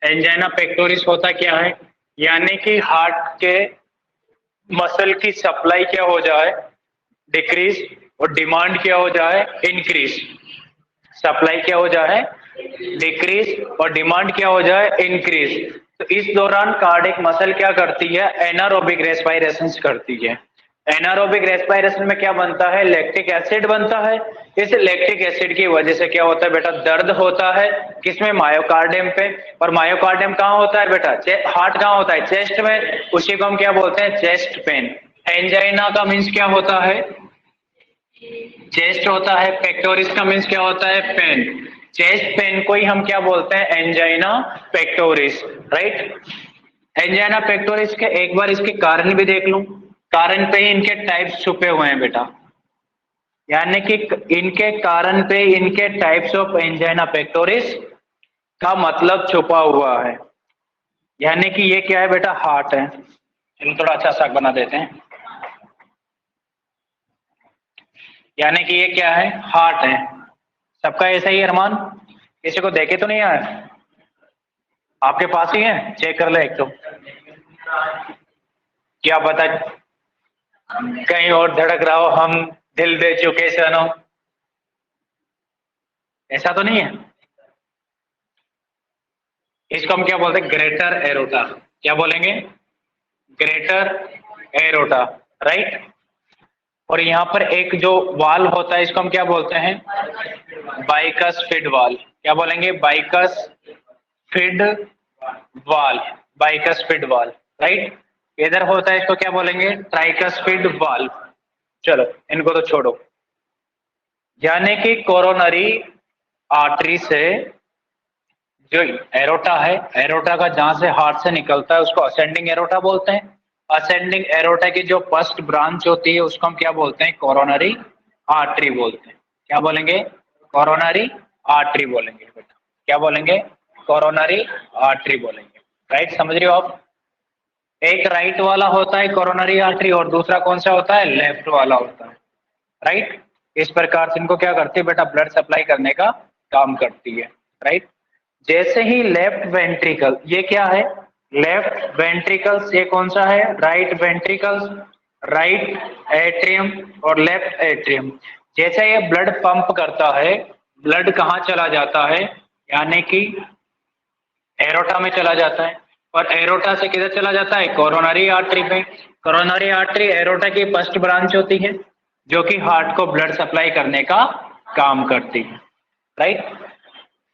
Angina pectoris होता क्या है, यानी कि हार्ट के मसल की सप्लाई क्या हो जाए, डिक्रीज, और डिमांड क्या हो जाए, इंक्रीज। सप्लाई क्या हो जाए, डिक्रीज, और डिमांड क्या हो जाए, इंक्रीज। तो इस दौरान कार्डियक मसल क्या करती है, एनारोबिक रेस्पिरेशन करती है। एनारोबिक रेस्पिरेशन में क्या बनता है, लैक्टिक एसिड बनता है। इस लैक्टिक एसिड की वजह से क्या होता है बेटा, दर्द होता है। किसमें, मायोकार्डियम पे। और मायोकार्डियम कहाँ होता है बेटा, हार्ट कहाँ होता है, चेस्ट में। उसी को हम क्या बोलते हैं, चेस्ट पेन। एंजाइना का मीन्स क्या होता है, चेस्ट होता है। पेक्टोरिस का मीन्स क्या होता है, पेन। चेस्ट पेन को ही हम क्या बोलते हैं, angina pectoris, right. Angina pectoris के एक बार इसके कारण भी देख लूं। कारण पे ही इनके टाइप्स छुपे हुए हैं बेटा, यानी कि इनके कारण पे इनके टाइप्स ऑफ एंजाइना पेक्टोरिस का मतलब छुपा हुआ है। यानी कि ये क्या है बेटा, हार्ट है। चलो थोड़ा अच्छा सा बना देते हैं। यानी कि ये क्या है, हार्ट है। सबका ऐसा ही है अरमान, किसी को देखे तो नहीं आया, आपके पास ही है, चेक कर ले एक तो। क्या पता कहीं और धड़क रहा हो, हम दिल दे चुके सनो, ऐसा तो नहीं है। इसको हम क्या बोलते हैं, ग्रेटर एरोटा। क्या बोलेंगे, ग्रेटर एरोटा, राइट। और यहाँ पर एक जो वाल होता है, इसको हम क्या बोलते हैं, बाइकस फिड वाल। क्या बोलेंगे, बाइकस फिड वाल, बाइकस फिड वाल, राइट। इधर होता है, इसको क्या बोलेंगे, ट्राइकस फिड वाल। चलो इनको तो छोड़ो। यानी कि कोरोनरी आर्टरी से जो एरोटा है, एरोटा का जहां से हार्ट से निकलता है उसको असेंडिंग एरोटा बोलते हैं। असेंडिंग एरोटा की जो फर्स्ट ब्रांच होती है उसको हम क्या बोलते हैं, कोरोनरी आर्टरी बोलते हैं। क्या बोलेंगे, कोरोनरी आर्टरी बोलेंगे बेटा। क्या बोलेंगे, कोरोनरी आर्टरी बोलेंगे, राइट। समझ रहे हो आप। एक राइट वाला होता है कोरोनरी आर्टरी, और दूसरा कौन सा होता है, लेफ्ट वाला होता है, राइट। इस प्रकार से इनको क्या करती है बेटा, ब्लड सप्लाई करने का काम करती है, राइट। जैसे ही लेफ्ट वेंट्रिकल, ये क्या है, लेफ्ट वेंट्रिकल्स, ये कौन सा है, राइट वेंट्रिकल्स, राइट एट्रियम और लेफ्ट एट्रियम। जैसे ये ब्लड पंप करता है, ब्लड कहाँ चला जाता है, यानी कि एरोटा में चला जाता है। और एरोटा से किधर चला जाता है, कोरोनरी आर्टरी पे। कोरोनरी आर्टरी एरोटा की फर्स्ट ब्रांच होती है, जो कि हार्ट को ब्लड सप्लाई करने का काम करती है, राइट।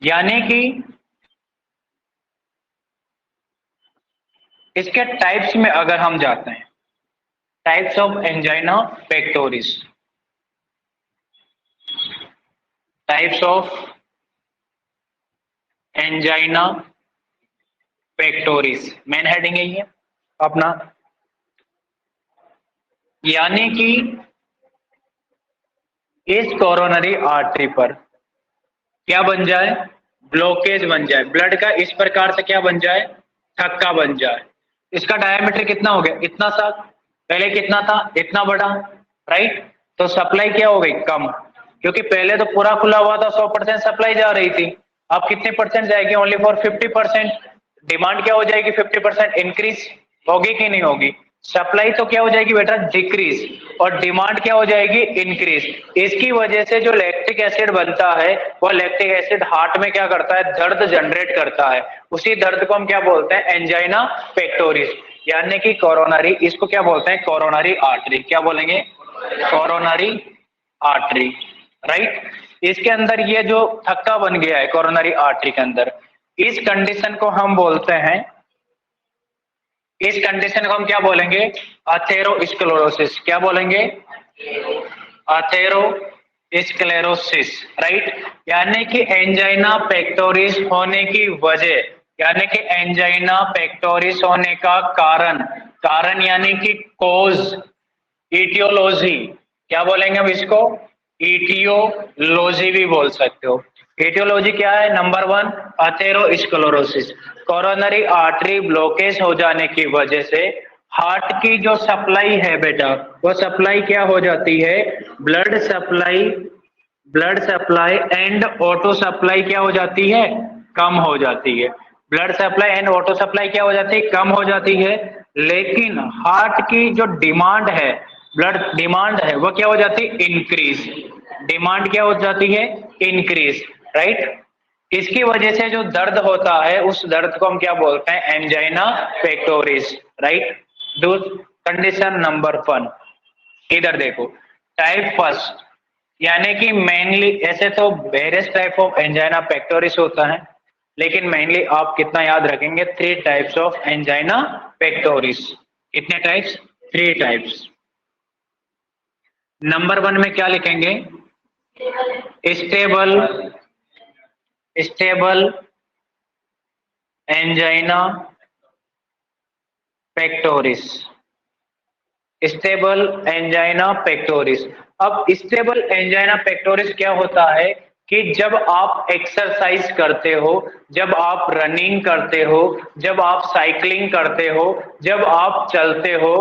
यानी कि इसके टाइप्स में अगर हम जाते हैं, types of angina pectoris, types of angina pectoris, main heading है ये अपना। यानी कि इस कोरोनरी आर्टरी पर क्या बन जाए, ब्लॉकेज बन जाए, ब्लड का इस प्रकार से क्या बन जाए, थक्का बन जाए। इसका डायमीटर कितना हो गया, इतना सा, पहले कितना था, इतना बड़ा, राइट। तो सप्लाई क्या हो गई, कम, क्योंकि पहले तो पूरा खुला हुआ था, 100% सप्लाई जा रही थी। अब कितने परसेंट जाएगी, ओनली फॉर 50%। डिमांड क्या हो जाएगी, 50% इंक्रीज होगी कि नहीं होगी। सप्लाई तो क्या हो जाएगी बेटा, डिक्रीज, और डिमांड क्या हो जाएगी, इंक्रीज। इसकी वजह से जो लैक्टिक एसिड बनता है, वो लैक्टिक एसिड हार्ट में क्या करता है, दर्द जनरेट करता है। उसी दर्द को हम क्या बोलते हैं, एंजाइना पेक्टोरिस। यानी कि कोरोनरी, इसको क्या बोलते हैं, कोरोनरी आर्टरी। क्या बोलेंगे, कोरोनरी आर्टरी, राइट। इसके अंदर ये जो थक्का बन गया है कोरोनरी आर्टरी के अंदर, इस कंडीशन को हम बोलते हैं, इस कंडीशन को हम क्या बोलेंगे, अथेरोस्क्लेरोसिस। क्या बोलेंगे, अथेरोस्क्लेरोसिस, राइट। यानी कि एंजाइना पेक्टोरिस होने की वजह, यानी कि एंजाइना पेक्टोरिस होने का कारण, कारण यानी कि कोज, इटियोलॉजी। क्या बोलेंगे हम इसको, इटियोलॉजी भी बोल सकते हो। इटियोलॉजी क्या है, number 1 atherosclerosis, coronary artery blockage हो जाने की वजह से हार्ट की जो सप्लाई है बेटा, वो सप्लाई क्या हो जाती है, blood supply, blood supply and auto supply क्या हो जाती है, कम हो जाती है। Blood supply and water supply क्या हो जाती है, कम हो जाती है, लेकिन हार्ट की जो डिमांड है, ब्लड डिमांड है, वो क्या हो जाती है, इंक्रीज। डिमांड क्या हो जाती है, इंक्रीज, राइट। इसकी वजह से जो दर्द होता है उस दर्द को हम क्या बोलते हैं, angina pectoris, right. Condition number 1, इधर देखो, टाइप फर्स्ट, यानी कि मेनली ऐसे तो various type of angina pectoris होता है, लेकिन मेनली आप कितना याद रखेंगे, 3 टाइप्स ऑफ एंजाइना पेक्टोरिस। कितने टाइप्स, 3 टाइप्स। नंबर 1 में क्या लिखेंगे, stable stable angina pectoris, stable angina pectoris. अब स्टेबल एंजाइना पेक्टोरिस क्या होता है कि जब आप एक्सरसाइज करते हो, जब आप रनिंग करते हो, जब आप साइकिलिंग करते हो, जब आप चलते हो,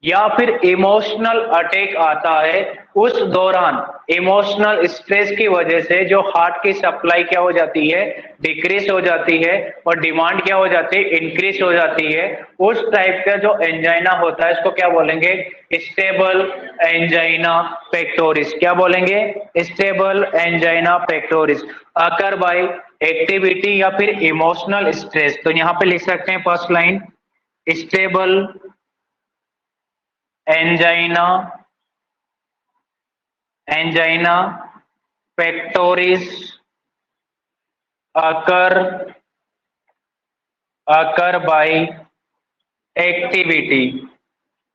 या फिर इमोशनल अटैक आता है, उस दौरान इमोशनल स्ट्रेस की वजह से जो हार्ट की सप्लाई क्या हो जाती है, डिक्रीज हो जाती है, और डिमांड क्या हो जाती है, इंक्रीज हो जाती है। उस टाइप का जो एंजाइना होता है इसको क्या बोलेंगे, स्टेबल एंजाइना पेक्टोरिस। क्या बोलेंगे, stable angina pectoris, occur by activity या फिर इमोशनल स्ट्रेस। तो यहां पे लिख सकते हैं first line, stable angina angina pectoris occur by activity.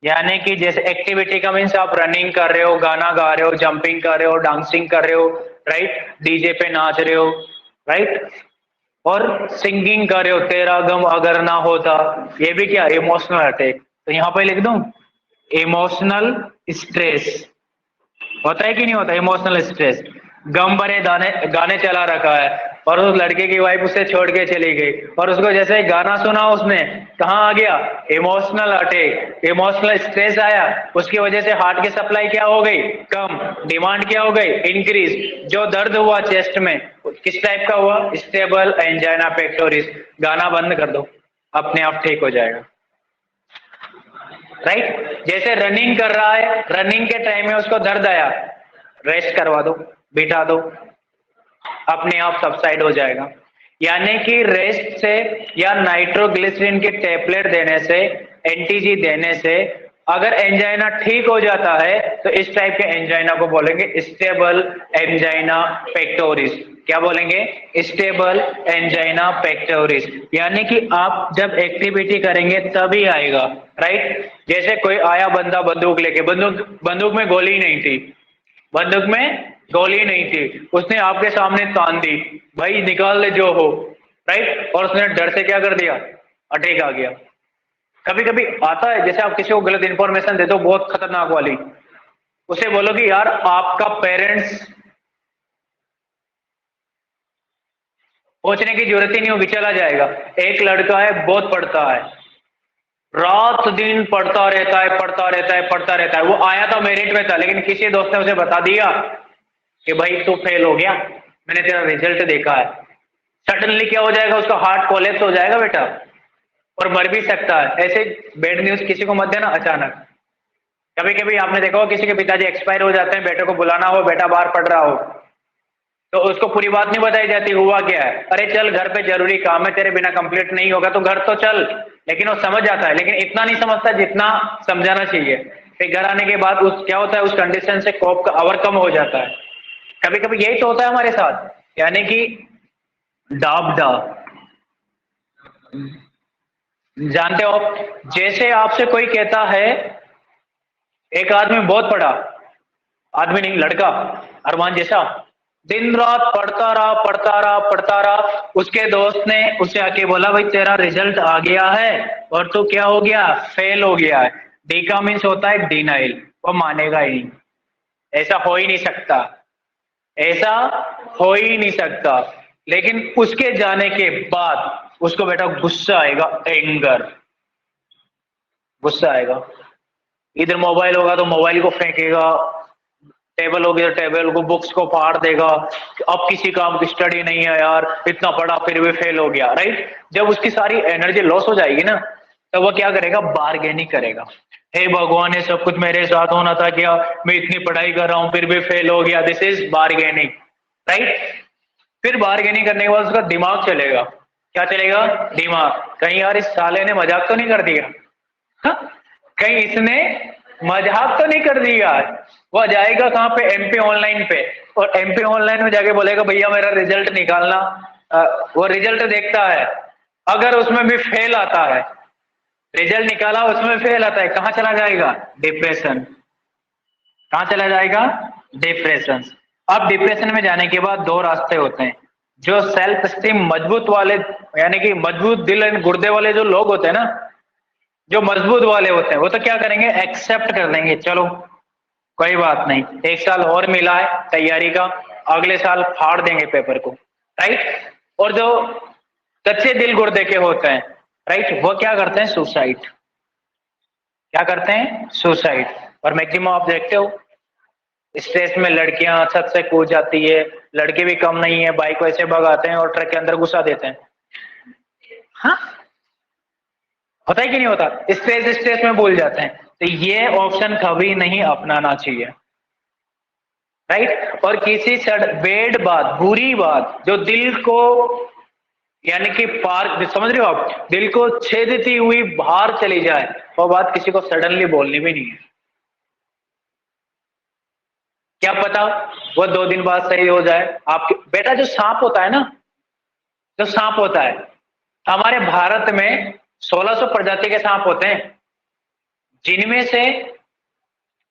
यानी कि जैसे एक्टिविटी का मीन्स आप रनिंग कर रहे हो, गाना गा रहे हो, जंपिंग कर रहे हो, डांसिंग कर रहे हो, राइट, डीजे पे नाच रहे हो, राइट, और सिंगिंग कर रहे हो, तेरा गम अगर ना होता, ये भी क्या, इमोशनल अटैक। तो यहां पे लिख दूं, इमोशनल स्ट्रेस। होता है कि नहीं होता इमोशनल स्ट्रेस, गम भरे गाने गाने चला रखा है और उस लड़के की वाइफ उसे छोड़ के चली गई, और उसको जैसे ही गाना सुना उसने, कहाँ आ गया, इमोशनल अटैक, इमोशनल स्ट्रेस आया, उसकी वजह से हार्ट की सप्लाई क्या हो गई, कम, डिमांड क्या हो गई, इंक्रीज। जो दर्द हुआ चेस्ट में किस टाइप का हुआ, स्टेबल एंजाइना पेक्टोरिस। गाना बंद कर दो, अपने आप ठीक हो जाएगा, राइट। जैसे रनिंग कर रहा है, रनिंग के टाइम में उसको दर्द आया, रेस्ट करवा दो, बिठा दो, अपने आप सबसाइड हो जाएगा। यानी कि रेस्ट से या नाइट्रोग्लिसरीन की टेबलेट देने से, एनटीजी देने से अगर एंजाइना ठीक हो जाता है तो इस टाइप के एंजाइना को बोलेंगे स्टेबल एंजाइना पेक्टोरिस। क्या बोलेंगे, स्टेबल एंजाइना पेक्टोरिस। यानी कि आप जब एक्टिविटी करेंगे तभी आएगा, राइट। जैसे कोई आया बंदा बंदूक लेके, बंदूक में गोली नहीं थी, बंदूक में गोली नहीं थी, उसने आपके सामने तान दी, भाई निकाल ले जो हो, राइट, और उसने डर से क्या कर दिया, अटैक आ गया। कभी कभी आता है, जैसे आप किसी को गलत इंफॉर्मेशन दे दो बहुत खतरनाक वाली, उसे बोलो कि यार आपका पेरेंट्स, पूछने की जरूरत ही नहीं होगी, चला जाएगा। एक लड़का है बहुत पढ़ता है, रात दिन पढ़ता रहता है, पढ़ता रहता है, पढ़ता रहता है, वो आया तो मेरिट में था, लेकिन किसी दोस्त ने उसे बता दिया कि भाई तू फेल हो गया, मैंने तेरा रिजल्ट देखा है। सडनली क्या हो जाएगा, उसका हार्ट कोलैप्स हो जाएगा बेटा, और मर भी सकता है। ऐसे बैड न्यूज किसी को मत देना अचानक। कभी कभी आपने देखा हो किसी के पिताजी एक्सपायर हो जाते हैं, बेटे को बुलाना हो, बेटा बाहर पढ़ रहा हो, तो उसको पूरी बात नहीं बताई जाती, हुआ क्या है, अरे चल घर पे जरूरी काम है, तेरे बिना कंप्लीट नहीं होगा तो घर तो चल। लेकिन वो समझ जाता है, लेकिन इतना नहीं समझता जितना समझाना चाहिए। फिर घर आने के बाद उस क्या होता है, उस कंडीशन से कोप का ओवरकम हो जाता है। कभी कभी यही तो होता है हमारे साथ, यानी कि डाबडा, जानते हो, जैसे आपसे कोई कहता है, एक आदमी बहुत पढ़ा, आदमी नहीं लड़का, अरमान जैसा, दिन रात पढ़ता रहा, पढ़ता रहा, पढ़ता रहा, उसके दोस्त ने उसे आके बोला भाई तेरा रिजल्ट आ गया है और तू क्या हो गया, फेल हो गया है। डी का मीन्स होता है डिनाइल, वो मानेगा ही नहीं, ऐसा हो ही नहीं सकता, ऐसा हो ही नहीं सकता। लेकिन उसके जाने के बाद उसको बेटा गुस्सा आएगा, एंगर, गुस्सा आएगा। इधर मोबाइल होगा तो मोबाइल को फेंकेगा, टेबल होगी तो टेबल को, बुक्स को फाड़ देगा, अब किसी काम की स्टडी नहीं है यार, इतना पढ़ा फिर भी फेल हो गया, राइट। जब उसकी सारी एनर्जी लॉस हो जाएगी ना, तो वो क्या करेगा, बार्गेनिंग करेगा। हे भगवान, ये सब कुछ मेरे साथ होना था क्या, मैं इतनी पढ़ाई कर रहा हूँ फिर भी फेल हो गया, दिस इज बार्गेनिंग, राइट। फिर बार्गेनिंग करने के बाद उसका दिमाग चलेगा, क्या चलेगा, दिमाग, कहीं यार इस साले ने मजाक तो नहीं कर दिया, हाँ? कहीं इसने मजाक तो नहीं कर दिया। वो जाएगा कहाँ पे, एमपी ऑनलाइन पे, और एमपी ऑनलाइन में जाके बोलेगा भैया मेरा रिजल्ट निकालना। वो रिजल्ट देखता है, अगर उसमें भी फेल आता है, रिजल्ट निकाला उसमें फेल आता है, कहाँ चला जाएगा, डिप्रेशन। कहाँ चला जाएगा, डिप्रेशन। अब डिप्रेशन में जाने के बाद दो रास्ते होते हैं। जो सेल्फ स्टीम मजबूत वाले, यानी कि मजबूत दिल एंड गुर्दे वाले जो लोग होते हैं ना, जो मजबूत वाले होते हैं, वो तो क्या करेंगे, एक्सेप्ट कर लेंगे, चलो कोई बात नहीं, एक साल और मिला है तैयारी का, अगले साल फाड़ देंगे पेपर को, राइट। और जो कच्चे दिल गुर्दे के होते हैं, राइट, वो क्या करते हैं, सुसाइड। क्या करते हैं, सुसाइड। और मैक्सिमम आप देखते हो स्ट्रेस में लड़कियां छत से कूद जाती है, लड़के भी कम नहीं है, बाइक वैसे भगाते हैं और ट्रक के अंदर घुसा देते हैं। हाँ, होता है कि नहीं होता, स्ट्रेस में भूल जाते हैं। तो ये ऑप्शन कभी नहीं अपनाना चाहिए, राइट। और किसी बेड बात, बुरी बात जो दिल को, यानी कि पार, समझ रहे हो आप, दिल को छेदती हुई बाहर चली जाए, वो बात किसी को सडनली बोलनी भी नहीं है। क्या पता वो 2 दिन बाद सही हो जाए। आपके बेटा जो सांप होता है ना, जो सांप होता है, हमारे भारत में 1600 प्रजाति के सांप होते हैं, जिनमें से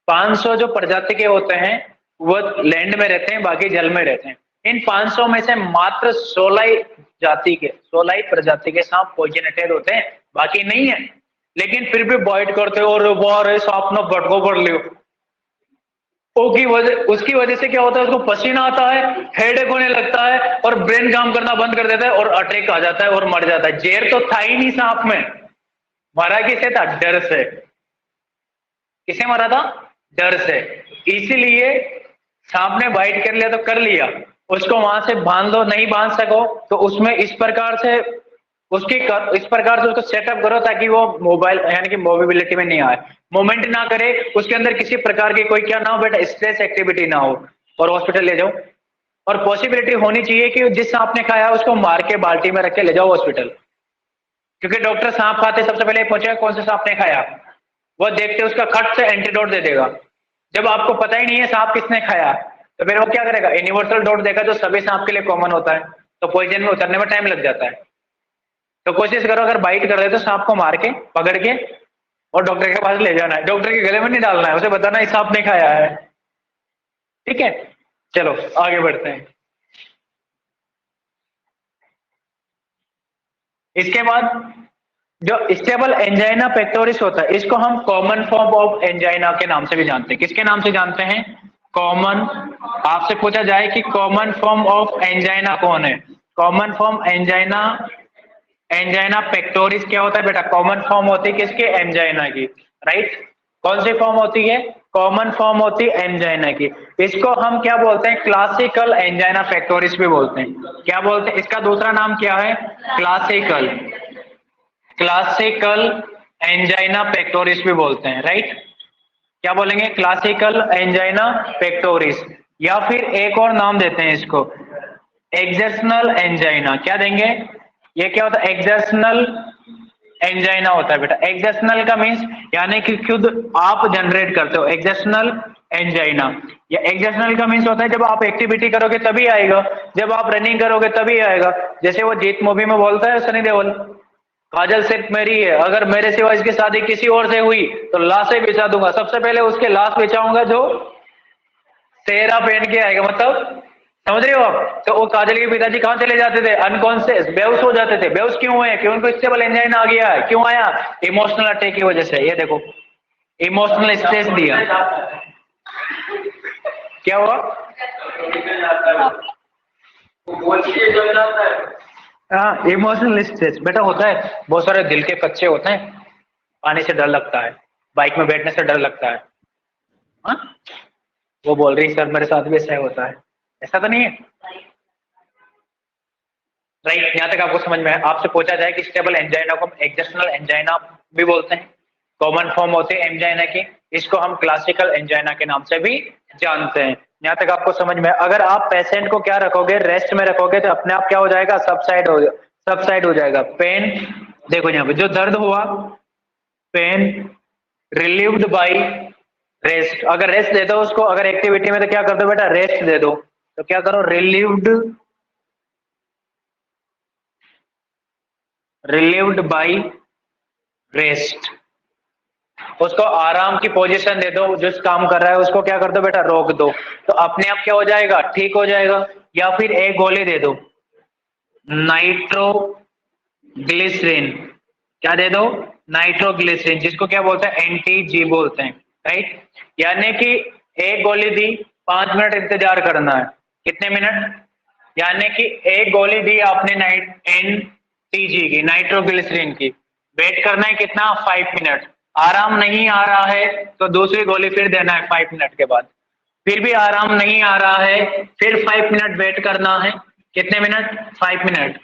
500 जो प्रजाति के होते हैं वो लैंड में रहते हैं, बाकी जल में रहते हैं। इन 500 में से मात्र 16 प्रजाति के सांप पॉइजनेटेड होते हैं, बाकी नहीं है। लेकिन फिर भी बाइट करते हो, और बार सांप ने बटको कर लियो, उसकी वजह से क्या होता है, उसको पसीना आता है, हेडेक होने लगता है, और ब्रेन काम करना बंद कर देता है, और अटैक आ जाता है और मर जाता है। जहर तो था ही नहीं सांप में, मरा किसे था, डर से। किसे मरा था, डर से। इसीलिए सांप ने बाइट कर लिया तो कर लिया, उसको वहां से बांध दो, नहीं बांध सको तो उसमें इस प्रकार से इस प्रकार से उसको सेटअप करो ताकि वो मोबाइल, यानी कि मोबिलिटी में नहीं आए, मूवमेंट ना करे, उसके अंदर किसी प्रकार की कोई क्या ना हो बेटा, स्ट्रेस एक्टिविटी ना हो, और हॉस्पिटल ले जाओ। और पॉसिबिलिटी होनी चाहिए कि जिस सांप ने खाया उसको मार के बाल्टी में रख के ले जाओ हॉस्पिटल, क्योंकि डॉक्टर सांप खाते सबसे पहले पूछेगा कौन से सांप ने खाया, वो देखते उसका खट से एंटीडोट दे देगा। जब आपको पता ही नहीं है सांप किसने खाया, तो फिर वो क्या करेगा, यूनिवर्सल डोट देगा जो सभी सांप के लिए कॉमन होता है, तो पॉइजन में उतरने में टाइम लग जाता है। तो कोशिश करो अगर बाइट कर रहे तो सांप को मार के पकड़ के और डॉक्टर के पास ले जाना है, डॉक्टर के गले में नहीं डालना है, उसे बताना इस सांप ने खाया है, ठीक है। चलो आगे बढ़ते हैं। इसके बाद जो स्टेबल एंजाइना पेक्टोरिस होता है, इसको हम कॉमन फॉर्म ऑफ एंजाइना के नाम से भी जानते हैं। किसके नाम से जानते हैं, कॉमन। आपसे पूछा जाए कि कॉमन फॉर्म ऑफ एंजाइना कौन है, common form angina, angina pectoris क्या होता है बेटा, कॉमन फॉर्म होती है किसकी, एंजाइना की, राइट। कौन सी फॉर्म होती है, कॉमन फॉर्म होती है एंजाइना की। इसको हम क्या बोलते हैं, क्लासिकल एंजाइना पेक्टोरिस भी बोलते हैं। क्या बोलते हैं, इसका दूसरा नाम क्या है, क्लासिकल, क्लासिकल एंजाइना पेक्टोरिस भी बोलते हैं, राइट। क्या बोलेंगे, क्लासिकल एंजाइना पेक्टोरिस, या फिर एक और नाम देते हैं इसको, एक्सर्शनल एंजाइना। क्या देंगे, ये क्या होता है, एक्सर्शनल एंजाइना होता है बेटा। एक्सर्शनल का मीन्स यानी कि खुद आप जनरेट करते हो, एक्सर्शनल एंजाइना। या एक्सर्शनल का मीन्स होता है जब आप एक्टिविटी करोगे तभी आएगा, जब आप रनिंग करोगे तभी आएगा। जैसे वो जीत मूवी में बोलता है सनी देओल, काजल सिर्फ मेरी है, अगर मेरे सिवा इसकी शादी किसी और से हुई तो लाशें बिछा दूंगा, सबसे पहले उसके लाश बिछाऊंगा जो सेहरा पहन के आएगा। मतलब समझ रहे हो आप। तो वो काजल के पिताजी कहाँ चले जाते थे, अनकॉन्शियस, बेहोश हो जाते थे। बेहोश क्यों हुए, क्यों उनको स्टेबल एंजाइना आ गया है, क्यों आया, इमोशनल अटैक की वजह से। ये देखो इमोशनल स्ट्रेस दिया, क्या हुआ, हाँ इमोशनल स्ट्रेस बेटा होता है। बहुत सारे दिल के कच्चे होते हैं, पानी से डर लगता है, बाइक में बैठने से डर लगता है, हाँ? वो बोल रही सर मेरे साथ भी ऐसा होता है, ऐसा तो नहीं है राइट। यहाँ तक आपको समझ में है। आपसे पूछा जाए कि स्टेबल एंजाइना को हम एक्जेशनल एंजाइना भी बोलते हैं, कॉमन फॉर्म होते हैं एंजाइना की, इसको हम क्लासिकल एंजाइना के नाम से भी जानते हैं। यहाँ तक आपको समझ में है। अगर आप पेशेंट को क्या रखोगे, रेस्ट में रखोगे तो अपने आप क्या हो जाएगा, सबसाइड हो जाएगा पेन। देखो यहाँ पे जो दर्द हुआ, पेन रिलीव्ड बाय रेस्ट। अगर रेस्ट दे दो उसको, अगर एक्टिविटी में तो क्या कर दो बेटा, रेस्ट दे दो, तो क्या करो, रिलीव्ड बाय रेस्ट। उसको आराम की पोजीशन दे दो, जिस काम कर रहा है उसको क्या कर दो बेटा, रोक दो, तो अपने आप क्या हो जाएगा, ठीक हो जाएगा। या फिर एक गोली दे दो, नाइट्रोग्लिसरीन, क्या दे दो, नाइट्रोग्लिसरीन, जिसको क्या बोलते हैं, एंटी-जी बोलते हैं, राइट। यानी कि एक गोली दी, 5 मिनट इंतजार करना है, कितने मिनट, यानी कि एक गोली दी आपने एनटीजी की, नाइट्रोग्लिसरीन की, वेट करना है कितना, 5 मिनट। आराम नहीं आ रहा है तो दूसरी गोली फिर देना है 5 मिनट के बाद, फिर भी आराम नहीं आ रहा है, फिर 5 मिनट वेट करना है, कितने मिनट, 5 मिनट,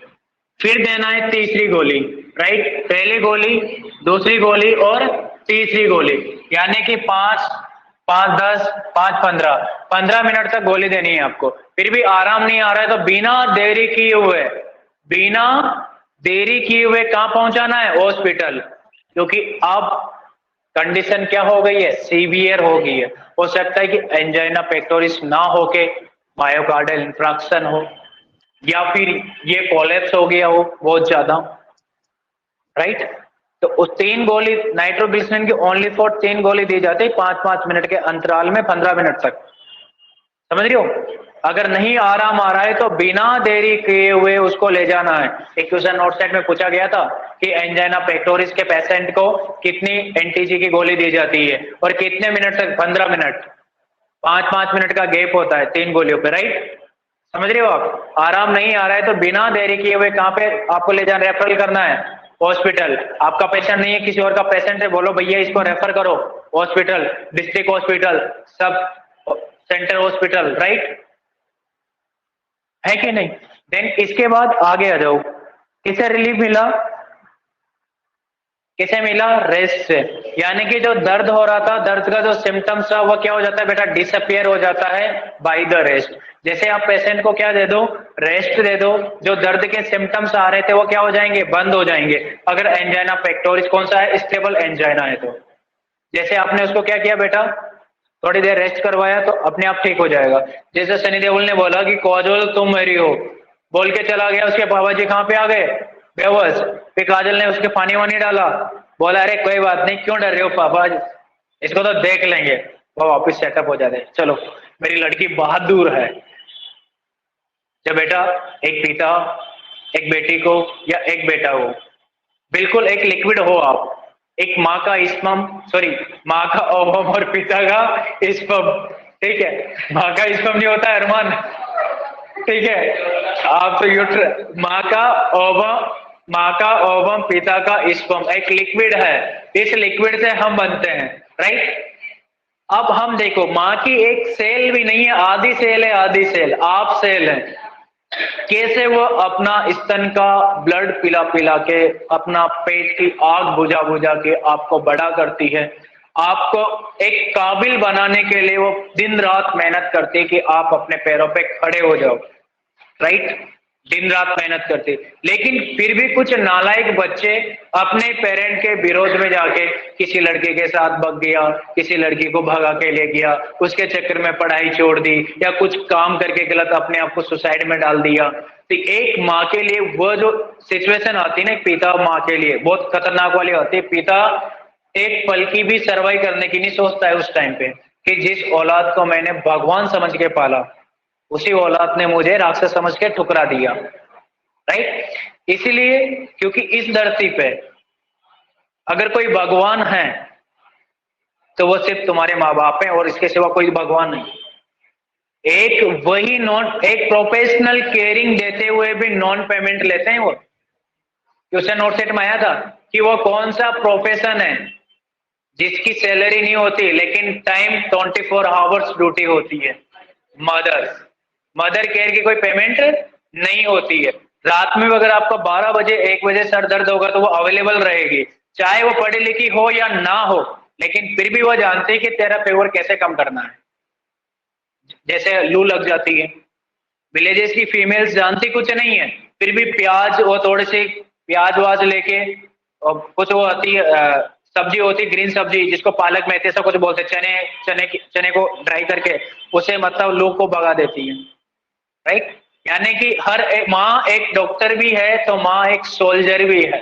फिर देना है तीसरी गोली, राइट। पहली गोली, दूसरी गोली और तीसरी गोली, यानी कि 5, 5, 10, 5, 15, 15 मिनट तक गोली देनी है आपको। फिर भी आराम नहीं आ रहा है तो बिना देरी किए हुए कहां पहुंचाना है, हॉस्पिटल, क्योंकि अब कंडीशन क्या हो गई है, सीवियर हो गई है। हो सकता है कि एंजाइना पेक्टोरिस ना होके मायोकार्डियल इंफ्राक्शन हो, या फिर ये कोलैप्स हो गया हो बहुत ज्यादा, राइट। तो उस 3 गोली नाइट्रोग्लिसरीन की ओनली फॉर 3 गोली दी जाती है 5-5 मिनट के अंतराल में, 15 मिनट तक, समझ रही हो। अगर नहीं आराम आ रहा है तो बिना देरी किए हुए उसको ले जाना है। एक क्वेश्चन नोट सेट में पूछा गया था कि एंजाइना पेक्टोरिस के पेशेंट को कितनी एनटीजी की गोली दी जाती है और कितने मिनट तक, 15 मिनट, 5-5 मिनट का गैप होता है 3 गोलियों पे, राइट। समझ रहे हो आप। आराम नहीं आ रहा है तो बिना देरी किए हुए कहां पे आपको ले जाना, रेफरल करना है, हॉस्पिटल। आपका पेशेंट नहीं है, किसी और का पेशेंट है, बोलो भैया इसको रेफर करो hospital, district hospital, sub centre hospital, right, है कि नहीं। देन इसके बाद आगे आ जाओ, किसे रिलीफ मिला, किसे मिला, रेस्ट से। यानी कि जो दर्द हो रहा था, दर्द का जो सिम्टम्स था वो क्या हो जाता है बेटा, डिसअपियर हो जाता है बाय द रेस्ट। जैसे आप पेशेंट को क्या दे दो, रेस्ट दे दो, जो दर्द के सिम्टम्स आ रहे थे वो क्या हो जाएंगे, बंद हो जाएंगे। अगर एंजाइना पेक्टोरिस कौन सा है, स्टेबल एंजाइना है तो। जैसे आपने उसको क्या किया बेटा, थोड़ी देर रेस्ट करवाया तो अपने आप ठीक हो जाएगा। जैसे सनी देओल ने बोला कि काजोल तुम मेरी हो, बोल के चला गया, उसके बाबा जी कहाँ पे आ गए, बेबस। फिर काजल ने उसके पानी वानी डाला, बोला अरे कोई बात नहीं, क्यों डर रहे हो पापा, इसको तो देख लेंगे, वो वापिस सेटअप हो जाते। चलो मेरी लड़की बहादुर है। जब बेटा एक पिता एक बेटी को या एक बेटा हो, बिल्कुल एक लिक्विड हो आप, एक माँ का स्पर्म, सॉरी माँ का ओवम और पिता का स्पर्म, ठीक है, माँ का स्पर्म नहीं होता है अरमान, ठीक है, आप तो माँ का ओवम पिता का स्पर्म एक लिक्विड है, इस लिक्विड से हम बनते हैं, राइट। अब हम देखो, माँ की एक सेल भी नहीं है, आधी सेल है, आधी सेल आप सेल है, कैसे वो अपना स्तन का ब्लड पिला पिला के, अपना पेट की आग बुझा बुझा के आपको बड़ा करती है। आपको एक काबिल बनाने के लिए वो दिन रात मेहनत करती है कि आप अपने पैरों पे खड़े हो जाओ, राइट, दिन रात मेहनत करते। लेकिन फिर भी कुछ नालायक बच्चे अपने पेरेंट के विरोध में जाके किसी लड़के के साथ भाग गया, किसी लड़की को भगा के ले गया, उसके चक्कर में पढ़ाई छोड़ दी, या कुछ काम करके गलत अपने आप को सुसाइड में डाल दिया। तो एक माँ के लिए वो जो सिचुएशन आती है ना, पिता माँ के लिए बहुत खतरनाक वाली होती है। पिता एक पल की भी सर्वाइव करने की नहीं सोचता है उस टाइम पे, कि जिस औलाद को मैंने भगवान समझ के पाला, उसी औलाद ने मुझे राक्षस समझ के ठुकरा दिया, राइट। इसीलिए क्योंकि इस धरती पे अगर कोई भगवान है तो वो सिर्फ तुम्हारे माँ बाप हैं, और इसके सिवा कोई भगवान नहीं। एक प्रोफेशनल केयरिंग देते हुए भी नॉन पेमेंट लेते हैं। वो क्वेश्चन नोट सेट में आया था कि वो कौन सा प्रोफेशन है जिसकी सैलरी नहीं होती लेकिन टाइम 24 आवर्स ड्यूटी होती है, मदर्स। मदर केयर की कोई पेमेंट नहीं होती है। रात में अगर आपको 12 बजे 1 बजे सर दर्द होगा तो वो अवेलेबल रहेगी, चाहे वो पढ़ी लिखी हो या ना हो, लेकिन फिर भी वो जानती है कि तेरा फेवर कैसे कम करना है। जैसे लू लग जाती है, विलेजेस की फीमेल्स जानती कुछ नहीं है, फिर भी प्याज और थोड़ी सी प्याज वाज लेके, और कुछ वो आती है सब्जी होती है, ग्रीन सब्जी जिसको पालक मेथी ऐसा कुछ बोलते हैं, चने को ड्राई करके उसे मतलब लू को भगा देती है, राइट। यानी कि हर एक माँ एक डॉक्टर भी है तो माँ एक सोल्जर भी है।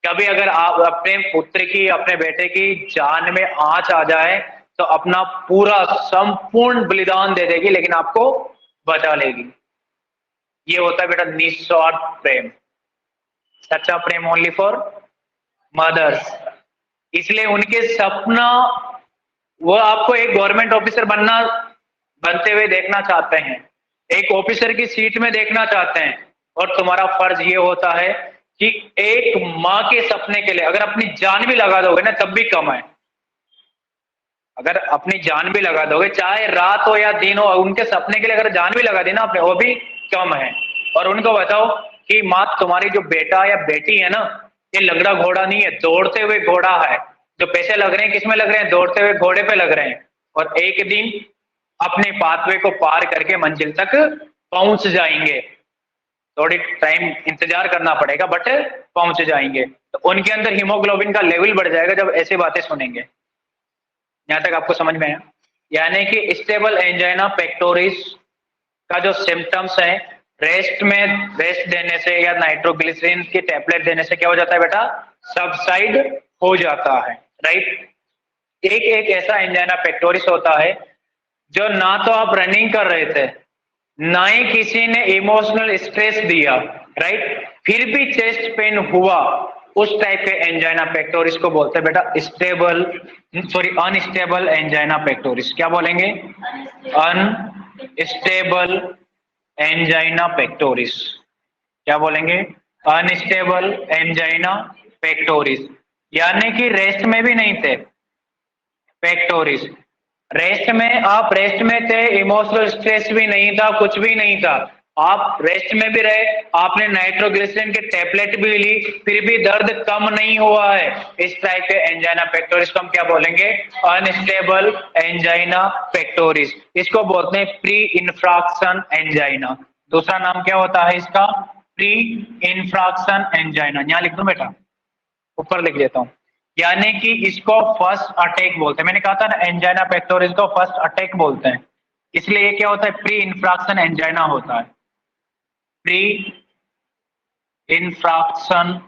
कभी अगर आप अपने पुत्र की अपने बेटे की जान में आंच आ जाए तो अपना पूरा संपूर्ण बलिदान दे देगी, लेकिन आपको बचा लेगी। ये होता है बेटा निस्वार्थ प्रेम, सच्चा प्रेम ओनली फॉर मदर्स। इसलिए उनके सपना, वो आपको एक गवर्नमेंट ऑफिसर बनते हुए देखना चाहते हैं, एक ऑफिसर की सीट में देखना चाहते हैं, और तुम्हारा फर्ज ये होता है कि एक माँ के सपने के लिए अगर अपनी जान भी लगा दोगे ना तब भी कम है। अगर अपनी जान भी लगा दोगे, चाहे रात हो या दिन हो, उनके सपने के लिए अगर जान भी लगा दी ना आपने, वो भी कम है। और उनको बताओ कि माँ तुम्हारी जो बेटा या बेटी है ना, ये लंगड़ा घोड़ा नहीं है, दौड़ते हुए घोड़ा है। जो पैसे लग रहे हैं किस में लग रहे हैं? दौड़ते हुए घोड़े पे लग रहे हैं, और एक दिन अपने पाथवे को पार करके मंजिल तक पहुंच जाएंगे। थोड़ी टाइम इंतजार करना पड़ेगा बट पहुंच जाएंगे। तो उनके अंदर हीमोग्लोबिन का लेवल बढ़ जाएगा जब ऐसी बातें सुनेंगे। यहां तक आपको समझ में आया? यानी कि स्टेबल एंजाइना पेक्टोरिस का जो सिम्टम्स है, रेस्ट देने से या नाइट्रोग्लिसरीन की टैबलेट देने से क्या हो जाता है बेटा? सबसाइड हो जाता है, राइट। एक ऐसा एंजाइना पेक्टोरिस होता है जो ना तो आप रनिंग कर रहे थे, ना ही किसी ने इमोशनल स्ट्रेस दिया, राइट, फिर भी चेस्ट पेन हुआ, उस टाइप के एंजाइना पेक्टोरिस को बोलते हैं बेटा stable, sorry unstable angina pectoris. क्या बोलेंगे? Unstable angina pectoris. क्या बोलेंगे? Unstable angina pectoris. यानी कि रेस्ट में भी नहीं थे पेक्टोरिस, रेस्ट में, आप रेस्ट में थे, इमोशनल स्ट्रेस भी नहीं था, कुछ भी नहीं था, आप रेस्ट में भी रहे, आपने नाइट्रोग्लिसरीन के टैबलेट भी ली, फिर भी दर्द कम नहीं हुआ है, इस टाइप के एंजाइना पेक्टोरिस को हम क्या बोलेंगे? Unstable angina pectoris. इसको बोलते हैं प्री इन्फ्राक्शन एंजाइना। दूसरा नाम क्या होता है इसका? Pre infarction angina. यहां लिख दो बेटा, ऊपर लिख देता हूं। यानी कि इसको फर्स्ट अटैक बोलते हैं। मैंने कहा था ना एंजाइना पेक्टोरिस को फर्स्ट अटैक बोलते हैं, इसलिए ये क्या होता है? प्री इन्फ्राक्शन एंजाइना होता है, प्री इन्फ्राक्शन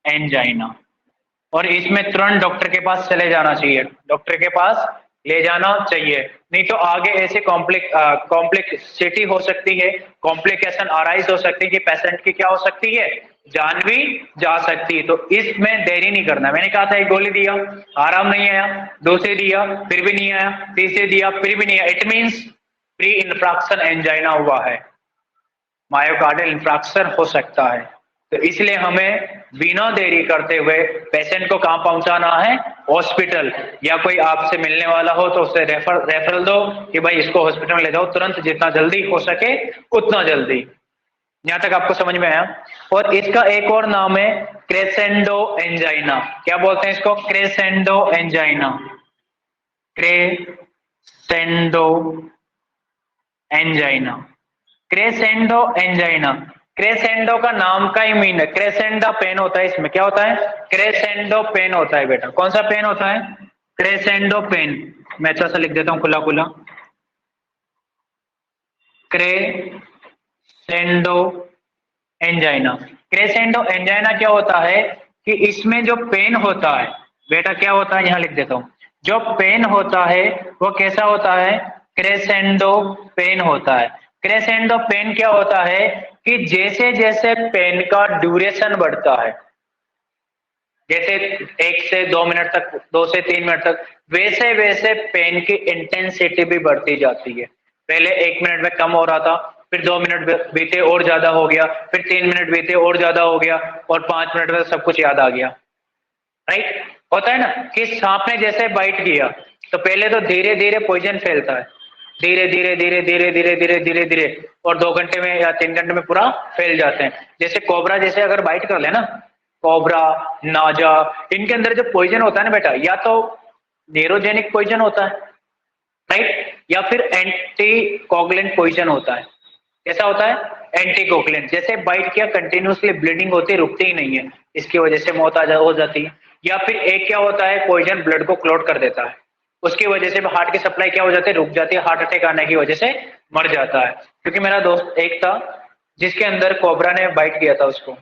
एंजाइना। और इसमें तुरंत डॉक्टर के पास चले जाना चाहिए, डॉक्टर के पास ले जाना चाहिए, नहीं तो आगे ऐसे कॉम्प्लेक्सिटी हो सकती है, कॉम्प्लिकेशन अराइज हो सकती है कि पेशेंट की क्या हो सकती है? जान भी जा सकती है। तो इसमें देरी नहीं करना। मैंने कहा था एक गोली दिया, आराम नहीं आया, दूसरी दिया फिर भी नहीं आया, तीसरी दिया फिर भी नहीं आया, it means pre infarction angina हुआ है, मायोकार्डियल इंफ्राक्शन हो सकता है। तो इसलिए हमें बिना देरी करते हुए पेशेंट को कहां पहुंचाना है? हॉस्पिटल। या कोई आपसे मिलने वाला हो तो उसे रेफरल दो कि भाई इसको हॉस्पिटल में ले जाओ तुरंत, जितना जल्दी हो सके उतना जल्दी। यहां तक आपको समझ में आया? और इसका एक और नाम है क्रेसेंडो एंजाइना। क्या बोलते हैं इसको? Crescendo angina, crescendo angina, crescendo angina. Crescendo का नाम का ही मीन है, क्रेसेंडा पेन होता है इसमें। क्या होता है? क्रेसेंडो पेन होता है बेटा। कौन सा पेन होता है? Crescendo pain. मैं अच्छा सा लिख देता हूं, खुला खुला, क्रेसेंडो एंजाइना। क्रेसेंडो एंजाइना क्या होता है कि इसमें जो पेन होता है बेटा, क्या होता है? यहां लिख देता हूं, जो पेन होता है वो कैसा होता है? क्रेसेंडो पेन होता है। क्रेसेंडो पेन क्या होता है कि जैसे जैसे पेन का ड्यूरेशन बढ़ता है, जैसे 1 से 2 मिनट तक, 2 से 3 मिनट तक, वैसे वैसे पेन की इंटेंसिटी भी बढ़ती जाती है। पहले 1 मिनट में कम हो रहा था, फिर 2 मिनट बीते और ज्यादा हो गया, फिर 3 मिनट बीते और ज्यादा हो गया, और 5 मिनट में सब कुछ याद आ गया, राइट। होता है ना कि सांप ने जैसे बाइट किया तो पहले तो धीरे धीरे पॉइजन फैलता है, धीरे धीरे धीरे धीरे धीरे धीरे धीरे धीरे, और 2 घंटे में या 3 घंटे में पूरा फैल जाते हैं। जैसे कोबरा जैसे अगर बाइट कर ले ना, कोबरा, नाजा, इनके अंदर जो पॉइजन होता है ना बेटा, या तो न्यूरोजेनिक पॉइजन होता है, राइट, या फिर एंटी कोगुलेंट पॉइजन होता है। कैसा होता है? Anti coagulant. जैसे बाइट किया कंटिन्यूसली ब्लीडिंग होती है, रुकती ही नहीं है, इसकी वजह से मौत हो जाती है। या फिर एक क्या होता है, पॉइजन ब्लड को क्लॉट कर देता है, उसकी वजह से हार्ट की सप्लाई क्या हो जाती है, रुक जाती है, हार्ट अटैक आने की वजह से मर जाता है। क्योंकि मेरा दोस्त एक था जिसके अंदर कोबरा ने बाइट किया था उसको,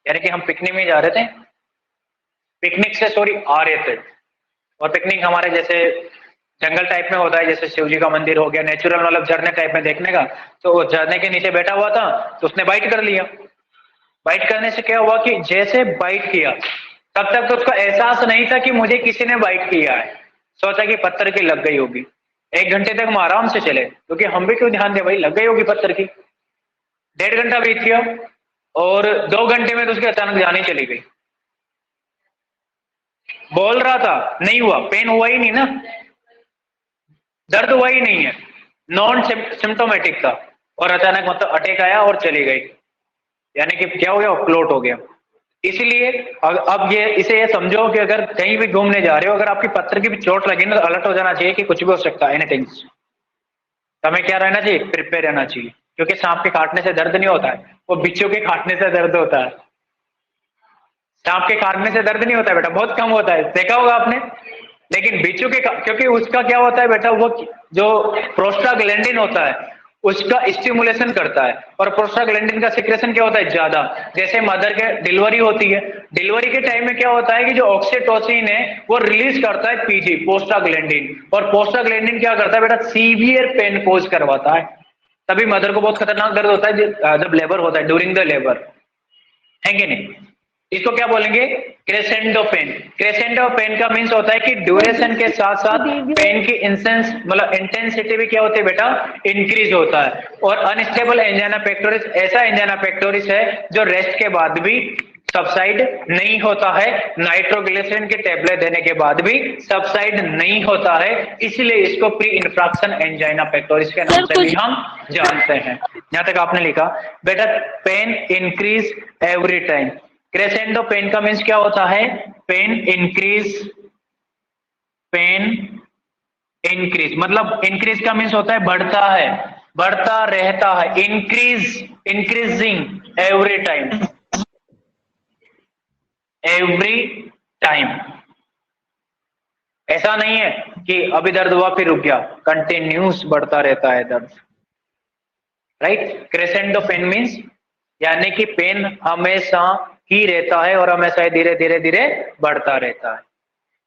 यानी कि हम पिकनिक में जा रहे थे, पिकनिक से सॉरी आ रहे थे, और पिकनिक हमारे जैसे जंगल टाइप में होता है, जैसे शिव जी का मंदिर हो गया, नेचुरल मतलब झरने टाइप में देखने का, तो वो झरने के नीचे बैठा हुआ था, तो उसने बाइट कर लिया। बाइट करने से क्या हुआ कि जैसे बाइट किया तब तक तो उसका एहसास नहीं था कि मुझे किसी ने बाइट किया है, सोचा कि पत्थर की लग गई होगी। 1 घंटे तक हम आराम से चले, क्योंकि हम भी क्यों ध्यान दें भाई, लग गई होगी पत्थर की। 1.5 घंटा बीत गया, और 2 घंटे में तो उसकी अचानक जान ही चली गई। बोल रहा था, नहीं हुआ, पेन हुआ ही नहीं ना, दर्द हुआ ही नहीं है, नॉन सिम्टोमेटिक था, और अचानक मतलब अटैक आया और चली गई, यानी कि क्या हो गया, क्लोट हो गया। इसलिए अब ये इसे ये समझो कि अगर कहीं भी घूमने जा रहे हो, अगर आपकी पत्थर की भी चोट लगी ना, तो अलर्ट हो जाना चाहिए कि कुछ भी हो सकता है, एनीथिंग। हमें क्या रहना चाहिए, प्रिपेयर रहना चाहिए, क्योंकि सांप के काटने से दर्द नहीं होता है, वो बिच्छू के काटने से दर्द होता है। सांप के काटने से दर्द नहीं होता है बेटा, बहुत कम होता है, देखा होगा आपने। लेकिन बिच्छू के क्योंकि उसका क्या होता है बेटा, वो जो प्रोस्टाग्लैंडिन होता है उसका स्टिमुलेशन करता है, और प्रोस्टाग्लैंडिन का सिक्रेशन क्या होता है, ज्यादा। जैसे मदर के डिलीवरी होती है, डिलीवरी के टाइम में क्या होता है कि जो ऑक्सीटोसिन है वो रिलीज करता है पीजी, प्रोस्टाग्लैंडिन, और प्रोस्टाग्लैंडिन क्या करता है बेटा, सीवियर पेन कोज करवाता है। तभी मदर को बहुत खतरनाक दर्द होता है जब लेबर होता है, ड्यूरिंग द लेबर, है कि नहीं। इसको क्या बोलेंगे, क्रेसेंडो पेन। क्रेसेंडो पेन का मीन्स होता है कि ड्यूरेशन के साथ साथ पेन की इंसेंस मतलब इंटेंसिटी भी क्या होती है बेटा, इंक्रीज होता है। और अनस्टेबल एंजाइना पेक्टोरिस ऐसा एंजाइना पेक्टोरिस है जो रेस्ट के बाद भी सबसाइड नहीं होता है, नाइट्रोग्लिसरीन के टेबलेट देने के बाद भी सबसाइड नहीं होता है, इसलिए इसको प्री इन्फ्राक्शन एंजाइना पेक्टोरिस के नाम से भी हम जानते हैं। यहां तक आपने लिखा बेटा, pain increase every time. Crescendo pain का मीन्स क्या होता है, पेन इंक्रीज, पेन इंक्रीज मतलब इंक्रीज का मीन्स होता है बढ़ता है, बढ़ता रहता है, increase, increasing every time, every time. ऐसा नहीं है कि अभी दर्द हुआ फिर रुक गया, कंटिन्यूस बढ़ता रहता है दर्द, राइट। क्रेसेंडो पेन मीन्स यानी कि पेन हमेशा ही रहता है और हमेशा धीरे धीरे धीरे बढ़ता रहता है।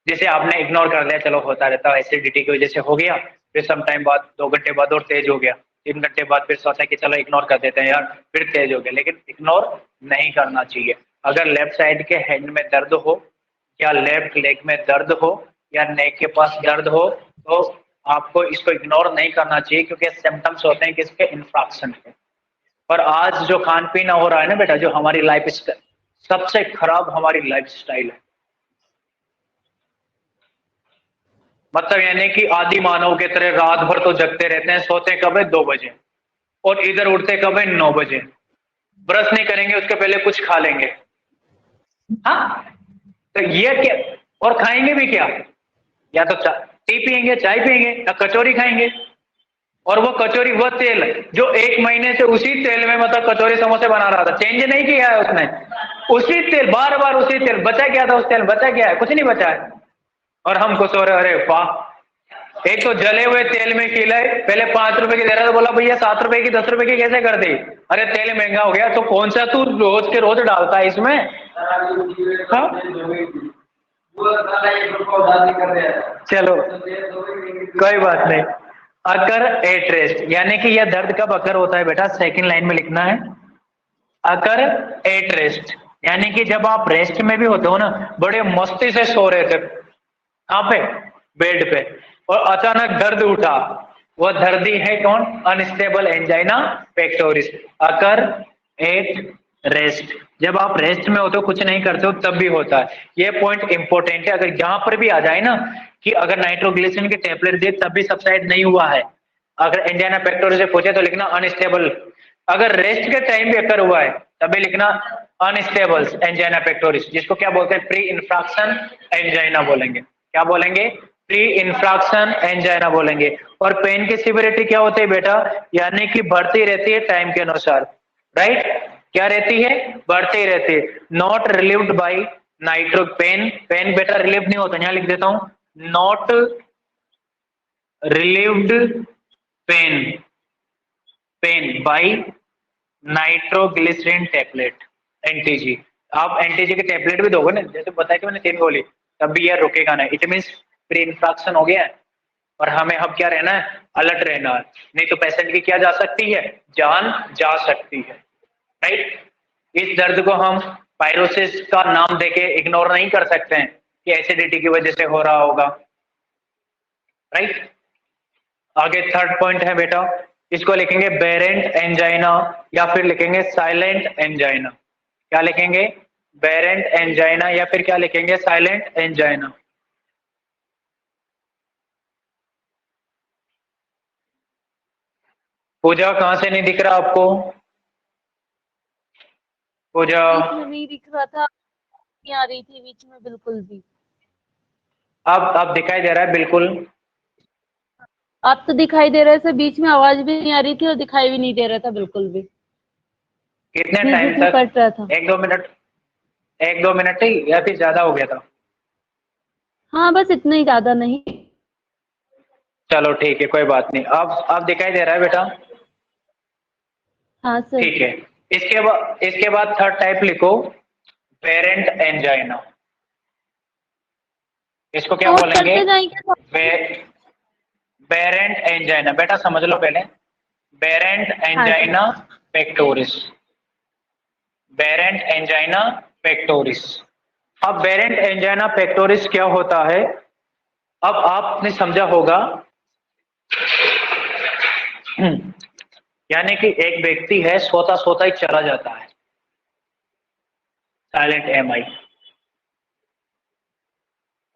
जैसे आपने इग्नोर कर लिया, चलो होता रहता है, एसिडिटी की वजह से हो गया, फिर सम टाइम बाद 2 घंटे बाद और तेज हो गया, 3 घंटे बाद फिर सोचा कि चलो इग्नोर कर देते हैं यार, फिर तेज हो गया, लेकिन इग्नोर नहीं करना चाहिए। अगर लेफ्ट साइड के हैंड में दर्द हो, या लेफ्ट लेग में दर्द हो, या नेक के पास दर्द हो, तो आपको इसको इग्नोर नहीं करना चाहिए, क्योंकि सिम्टम्स होते हैं कि इसके इन्फेक्शन के। पर आज जो खान पीना हो रहा है ना बेटा, जो हमारी लाइफ स्टाइल, सबसे खराब हमारी लाइफ स्टाइल है, मतलब यानी कि आदि मानव के तरह रात भर तो जगते रहते हैं, सोते कब है 2 बजे, और इधर उठते कब है 9 बजे, ब्रश नहीं करेंगे उसके पहले कुछ खा लेंगे। हाँ, तो ये क्या, और खाएंगे भी क्या, या तो टी पियेंगे, चाय पियेंगे, या कचौरी खाएंगे, और वो कचौरी वो तेल जो 1 महीने से उसी तेल में मतलब कचौरी समोसे बना रहा था, चेंज नहीं किया है उसने, उसी तेल, बार बार उसी तेल, बचा क्या था उस तेल, बचा क्या है, कुछ नहीं बचा है। और हम खुश हो रहे, अरे वाह, एक तो जले हुए तेल में खिलाए, पहले 5 रुपए की दे रहा था, बोला भैया 7 रुपए की 10 रुपए की कैसे कर दी, अरे तेल महंगा हो गया, तो कौन सा तू रोज के रोज डालता है इसमें। हाँ? चलो कोई बात नहीं। अकर एट रेस्ट, यानी कि यह दर्द कब अकर होता है बेटा, सेकंड लाइन में लिखना है, अकर एट रेस्ट, यानी कि जब आप रेस्ट में भी होते हो ना, बड़े मस्ती से सो रहे थे, कहां पे, बेड पे, और अचानक दर्द उठा, वो दर्दी है कौन, unstable angina pectoris, occur at rest, जब आप रेस्ट में होते हो, कुछ नहीं करते हो, तब भी होता है। ये पॉइंट इंपॉर्टेंट है। अगर यहाँ पर भी आ जाए ना कि अगर नाइट्रोग्लिसरीन के टेबलेट दिए तब भी सबसाइड नहीं हुआ है, अगर एंजाइना पेक्टोरिस से पूछे तो लिखना अनस्टेबल। अगर रेस्ट के टाइम भी अकर हुआ है तभी लिखना अनस्टेबल एंजाइना पेक्टोरिस, जिसको क्या बोलते हैं, प्री इन्फ्राक्शन एंजाइना बोलेंगे। क्या बोलेंगे? प्री इन्फ्राक्शन एंजाइना बोलेंगे। और पेन की सिविरिटी क्या होती है बेटा, यानी कि बढ़ती रहती है टाइम के अनुसार, राइट? क्या रहती है? बढ़ती रहती है। Not relieved by nitro pain, pain बेटा रिलीव नहीं होता, यहां लिख देता हूं, not relieved pain, pain by nitroglycerin tablet, NTG. आप एनटीजी के टेबलेट भी दोगे ना, जैसे बताया कि मैंने 3 गोली, तब भी यह रुकेगा नहीं। इट मीन प्री इन्फ्राक्शन हो गया है और हमें अब क्या रहना है, अलर्ट रहना है, नहीं तो पेशेंट की क्या जा सकती है, जान जा सकती है, राइट? इस दर्द को हम पायरोसिस का नाम देके इग्नोर नहीं कर सकते हैं कि एसिडिटी की वजह से हो रहा होगा, राइट? आगे थर्ड पॉइंट है बेटा, इसको लिखेंगे बेरेंट एंजाइना या फिर लिखेंगे साइलेंट एंजाइना। क्या लिखेंगे? बेरेंट एंजाइना या फिर क्या लिखेंगे, साइलेंट एंजाइना। पूजा कहां से नहीं दिख रहा आपको? पूजा बीच में नहीं दिख रहा था, नहीं आ रही थी बीच में बिल्कुल भी। अब दिखाई दे रहा है बिल्कुल? अब तो दिखाई दे रहा है, बीच में आवाज भी नहीं आ रही थी और दिखाई भी नहीं दे रहा था बिल्कुल भी। कितने बीच टाइम बीच में तक? कट रहा था। 1-2 मिनट, 1-2 मिनट ही या फिर ज्यादा हो गया था? हाँ बस इतना ही, ज्यादा नहीं। चलो ठीक है, कोई बात नहीं। अब दिखाई दे रहा है बेटा? हाँ सर। ठीक है। इसके बाद थर्ड टाइप लिखो, पेरेंट एंजाइना। इसको क्या नोट बोलेंगे? करते जाएंगे। बेरेंट एंजाइना, बेटा समझ लो पहले। बेरेंट हाँ सर। Angina pectoris, variant angina pectoris. अब बेरेंट एंजाइना पेक्टोरिस क्या होता है, अब आपने समझा होगा। यानी कि एक व्यक्ति है, सोता सोता ही चला जाता है, साइलेंट एमआई।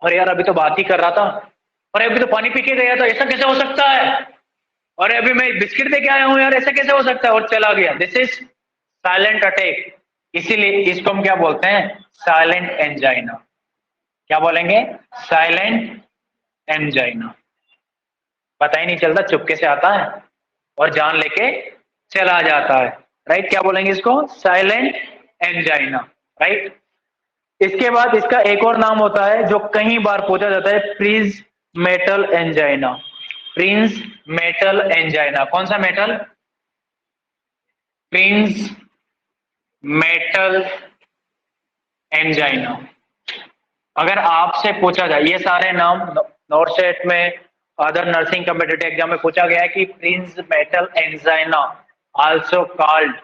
और यार अभी तो बात ही कर रहा था, और अभी तो पानी पी के गया था, ऐसा कैसे हो सकता है? और अभी मैं बिस्किट दे के आया हूं यार, ऐसा कैसे हो सकता है? और चला गया। This is silent attack. इसीलिए इसको हम क्या बोलते हैं, साइलेंट एंजाइना। क्या बोलेंगे? Silent angina. पता ही नहीं चलता, चुपके से आता है और जान लेके चला जाता है, राइट? क्या बोलेंगे इसको? Silent angina, right? इसके बाद इसका एक और नाम होता है जो कई बार पूछा जाता है, Prince metal angina. Prince metal angina, कौन सा मेटल? Prince metal angina. अगर आपसे पूछा जाए, ये सारे नाम नॉर्थ सेट में, अदर नर्सिंग कम्पिटिटिव एग्जाम में पूछा गया है कि Prinzmetal angina also called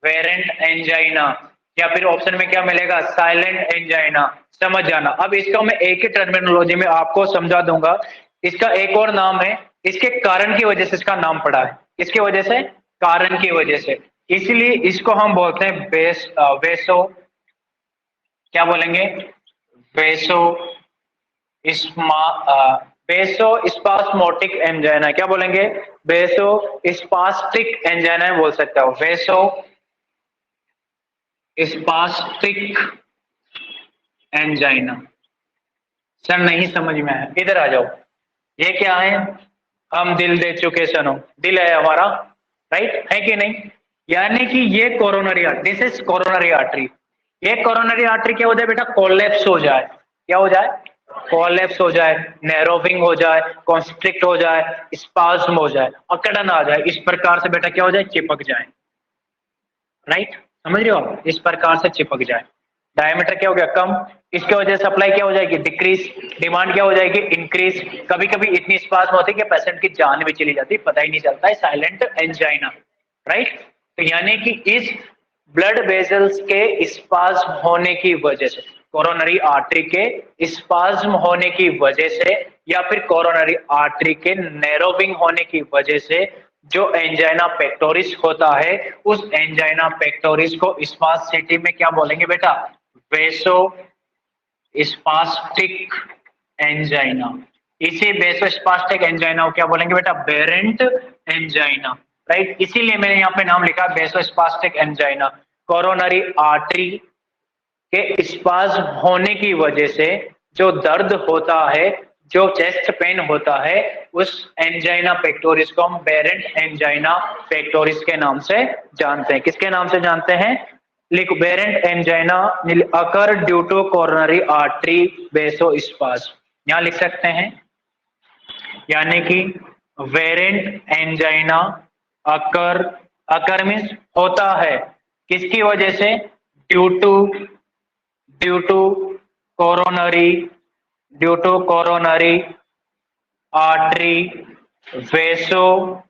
variant angina, या फिर ऑप्शन में क्या मिलेगा, साइलेंट एंजाइना। समझ जाना। अब इसका मैं एक ही टर्मिनोलॉजी में आपको समझा दूंगा। इसका एक और नाम है, इसके कारण की वजह से इसका नाम पड़ा है। इसकी वजह से, कारण की वजह से, इसलिए इसको हम बोलते हैं वेसो, क्या बोलेंगे, वेसो बेसो स्पास्मोटिक एंजाइना। क्या बोलेंगे? बेसो स्पास्टिक एंजाइना बोल सकता हूं, बेसो स्पास्टिक एंजाइना। सर नहीं समझ में आया, इधर आ जाओ। ये क्या है? हम दिल दे चुके सनो, दिल है हमारा, राइट है कि नहीं? यानी कि ये coronary artery, this is coronary artery. ये कोरोनरी आर्टरी क्या हो जाए बेटा, कोलैप्स हो जाए। क्या हो जाए? कोलैप्स हो जाए, नैरोविंग हो जाए, कॉन्स्ट्रिक्ट हो जाए, स्पाज्म हो जाए, अकड़न आ जाए, इस प्रकार से बेटा क्या हो जाए, चिपक जाए, राइट? समझ रहे हो आप? इस प्रकार से चिपक जाए। डायमीटर क्या हो गया, कम, इसके वजह से सप्लाई क्या हो जाएगी, डिक्रीज, डिमांड क्या हो जाएगी, इंक्रीज। कभी कभी इतनी स्पाज्म होती है कि पेशेंट की जान भी चली जाती है, पता ही नहीं चलता है, साइलेंट एंजाइना, राइट? तो यानी कि इस ब्लड वेजल्स के स्पाज्म होने की वजह से, कोरोनरी आर्टरी के स्पाज्म होने की वजह से, या फिर कोरोनरी आर्टरी के नैरोविंग होने की वजह से जो एंजाइना पेक्टोरिस होता है उस एंजाइना पेक्टोरिस को स्पास्टिसिटी में क्या बोलेंगे बेटा? वेसो स्पास्टिक एंजाइना। इसी बेसोस्पास्टिक एंजाइना को क्या बोलेंगे बेटा? बेरेंट एंजाइना, राइट। इसीलिए मैंने यहाँ पे नाम लिखा बेसोस्पास्टिक एंजाइना। कोरोनरी आर्टरी के स्पाज्म होने की वजह से जो दर्द होता है, जो चेस्ट पेन होता है, उस एंजाइना पेक्टोरिस को हम बेरेंट एंजाइना पेक्टोरिस के नाम से जानते हैं। किसके नाम से जानते हैं? लिख, variant angina occur due to coronary artery vasospasm, यहां लिख सकते हैं। यानी कि वेरेंट एंजाइना अकर मीन्स होता है किसकी वजह से? Due to coronary artery vasospasm.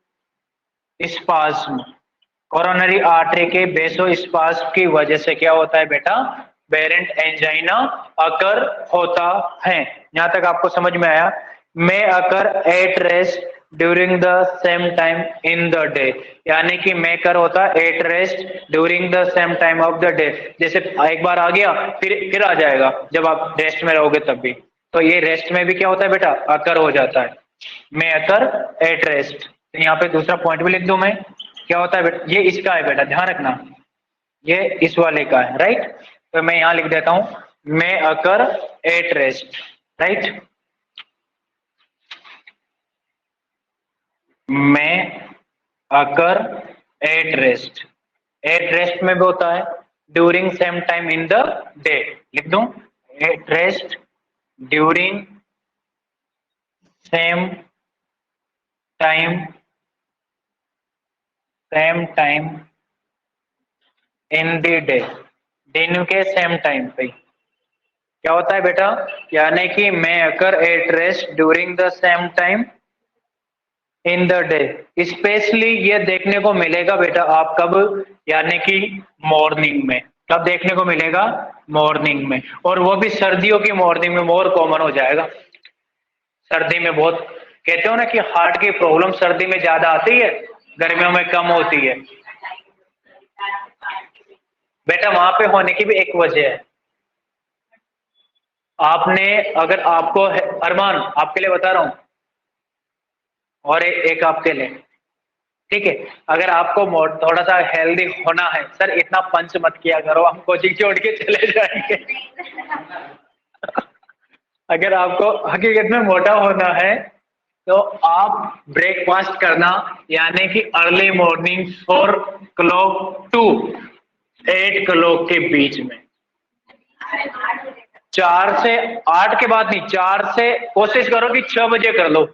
Coronary artery के वेसोस्पाज्म की वजह से क्या होता है बेटा? बेरेंट एंजाइना अकर होता है। यहां तक आपको समझ में आया? May occur at rest during the same time in the day, यानी कि मेकर होता है at rest during the same time of the day. जैसे एक बार आ गया फिर आ जाएगा जब आप रेस्ट में रहोगे तब भी। तो ये रेस्ट में भी क्या होता है बेटा? अकर हो जाता है। मे अकर एट रेस्ट। तो यहाँ पे दूसरा पॉइंट भी लिख दूं मैं, क्या होता है बेटा? ये इसका है बेटा, ध्यान रखना, ये इस वाले का है, राइट। तो मैं यहां लिख देता हूं मे अकर एट रेस्ट, राइट। में अकर एट रेस्ट, एट रेस्ट में भी होता है during same time in the day, लिख दूं eight rest during same time in the day, दिन के सेम टाइम पे क्या होता है बेटा? यानी कि मैं अकर at rest during the same time in the day. Specially ये देखने को मिलेगा बेटा आप कब? यानी कि मॉर्निंग में। कब देखने को मिलेगा? मॉर्निंग में, और वो भी सर्दियों की मॉर्निंग में मोर कॉमन हो जाएगा। सर्दी में बहुत, कहते हो ना कि हार्ट की प्रॉब्लम सर्दी में ज्यादा आती है, गर्मियों में कम होती है बेटा। वहां पे होने की भी एक वजह है। आपने अगर आपको अरमान, आपके लिए बता रहा हूं, और एक आपके लिए, ठीक है। अगर आपको थोड़ा सा हेल्दी होना है, सर इतना पंच मत किया करो, हम कोचिंग छोड़ के चले जाएंगे। अगर आपको हकीकत में मोटा होना है तो आप ब्रेकफास्ट करना, यानी कि early morning 4 o'clock to 8 o'clock के बीच में। 4 से 8 के बाद नहीं, 4 से कोशिश करो कि 6 बजे कर लो,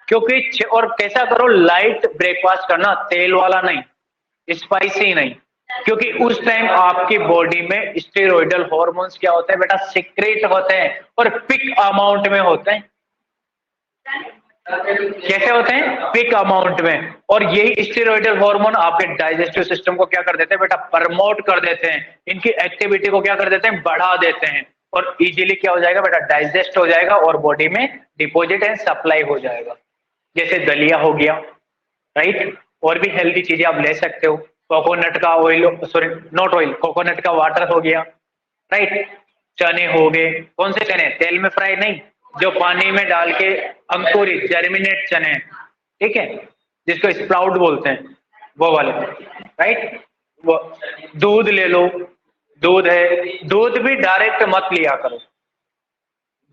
क्योंकि और कैसा करो? लाइट ब्रेकफास्ट करना, तेल वाला नहीं, स्पाइसी नहीं, क्योंकि उस टाइम आपकी बॉडी में स्टेरॉइडल हार्मोन्स क्या होते हैं बेटा? सिक्रेट होते हैं, और पिक अमाउंट में होते हैं। कैसे होते हैं? पिक अमाउंट में। और यही स्टेरॉइडल हार्मोन आपके डाइजेस्टिव सिस्टम को क्या कर देते हैं बेटा? प्रमोट कर देते हैं, इनकी एक्टिविटी को क्या कर देते हैं? बढ़ा देते हैं, और इजीली क्या हो जाएगा बेटा? डाइजेस्ट हो जाएगा और बॉडी में डिपॉजिट एंड सप्लाई हो जाएगा। जैसे दलिया हो गया, राइट। और भी हेल्दी चीजें आप ले सकते हो, कोकोनट का oil, sorry not oil, coconut का वाटर हो गया, राइट। चने हो गए, कौन से चने? तेल में फ्राई नहीं, जो पानी में डाल के अंकुरित जर्मिनेट चने, ठीक है, जिसको स्प्राउट बोलते हैं, वो वाले, राइट। वो दूध ले लो, दूध है, दूध भी डायरेक्ट मत लिया करो।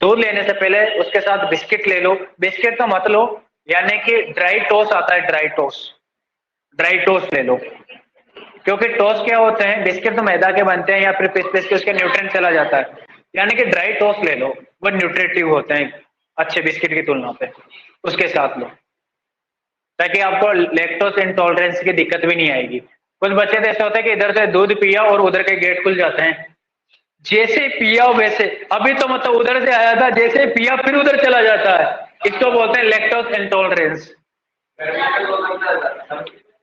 दूध लेने से पहले उसके साथ बिस्किट ले लो, बिस्किट तो मत लो, यानी कि ड्राई टोस्ट आता है, ड्राई टोस्ट ले लो। क्योंकि टोस्ट क्या होते हैं? बिस्किट तो मैदा के बनते हैं, या फिर पिस के उसके न्यूट्रिएंट चला जाता है, यानी कि ड्राई टोस्ट ले लो, वो न्यूट्रिटिव होते हैं अच्छे बिस्किट की तुलना पे, उसके साथ लो, ताकि आपको लैक्टोज इंटॉलरेंस की दिक्कत भी नहीं आएगी। कुछ बच्चे तो ऐसे होते हैं कि इधर से दूध पिया और उधर के गेट खुल जाते हैं, जैसे पिया वैसे, अभी तो मतलब उधर से आया था, जैसे पिया फिर उधर चला जाता है, इसको बोलते हैं लैक्टोज इंटॉलरेंस,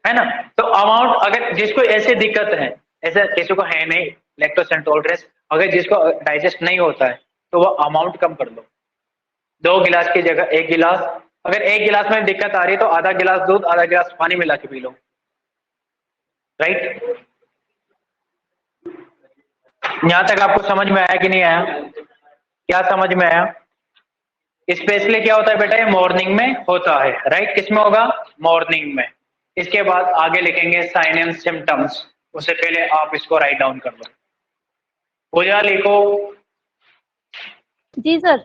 है ना। तो अमाउंट, अगर जिसको ऐसे दिक्कत है, ऐसा किसी को है नहीं लैक्टोज इंटॉलरेंस, अगर जिसको डाइजेस्ट नहीं होता है, तो वो अमाउंट कम कर लो। 2 गिलास की जगह 1 गिलास, अगर एक गिलास में दिक्कत आ रही है तो आधा गिलास दूध आधा गिलास पानी मिला के पी लो, राइट। यहां तक आपको समझ में आया कि नहीं आया? क्या समझ में आया? स्पेशली क्या होता है बेटा, ये मॉर्निंग में होता है, राइट। किसमें होगा? मॉर्निंग में। इसके बाद आगे लिखेंगे साइन एंड सिम्टम्स, उससे पहले आप इसको राइट डाउन कर लो। पूजा लिखो। जी सर।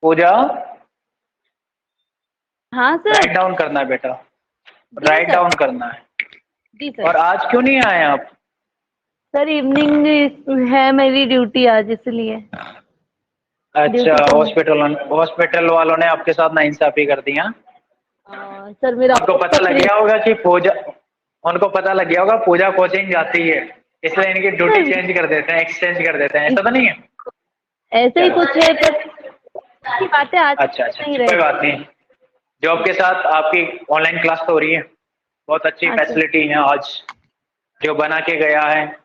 पूजा हाँ सर। राइट डाउन करना है बेटा, जी राइट सर। डाउन करना है। जी और सर। आज क्यों नहीं आए आप? सर इवनिंग है मेरी ड्यूटी आज, इसलिए। अच्छा, ड्यूटी पे हूँ। हॉस्पिटल वालों ने आपके साथ नाइंसाफी कर दी, हाँ? सर मेरा उनको ऑफिस पता का लग फ्री। गया होगा कि पूजा, उनको पता लग गया होगा पूजा कोचिंग जाती है, इसलिए इनकी ड्यूटी सर चेंज कर देते हैं, एक्सचेंज कर देते हैं, ऐसा तो नहीं है? ऐसे ही चलो, कुछ है, पर की बातें आज अच्छा अच्छा, नहीं कोई रहे। बात नहीं। जॉब के साथ आपकी ऑनलाइन क्लास तो हो रही है, बहुत अच्छी हाँ सर। फैसिलिटी है आज। जो बना के गया है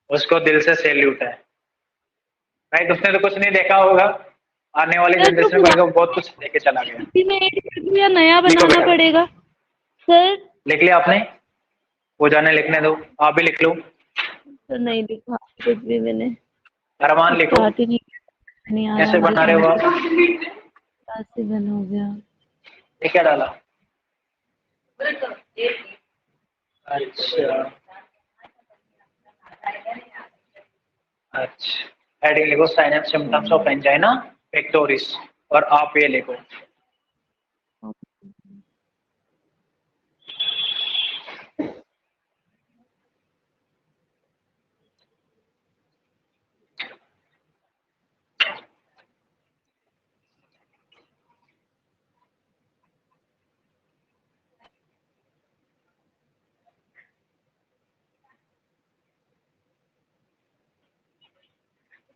उसको दिल से सैल्यूट है, राइट। उसने तो कुछ नहीं देखा होगा, आने वाली सर तो जनरेशन को पुरानी लेकर बहुत कुछ लेके चला गया। इसी में ऐड कर दूं या नया लिखो बनाना बेटा, पड़ेगा? सर लिख लिया आपने? पूजा ने लिखने दो, आप भी लिख लो। सर नहीं लिखा कुछ भी मैंने। अरमान लिखो। स्टार्ट ही नहीं आ रहा कैसे मुझे बना रहे कहाँ हो से। आप? कहाँ से बंद हो गया? ये क्या डाला? अच्छा अच्छा, हेडिंग लिखो sign and symptoms of angina pectoris, और आप ये लिखो।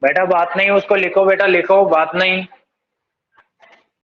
बेटा बात नहीं, उसको लिखो बेटा, लिखो, बात नहीं।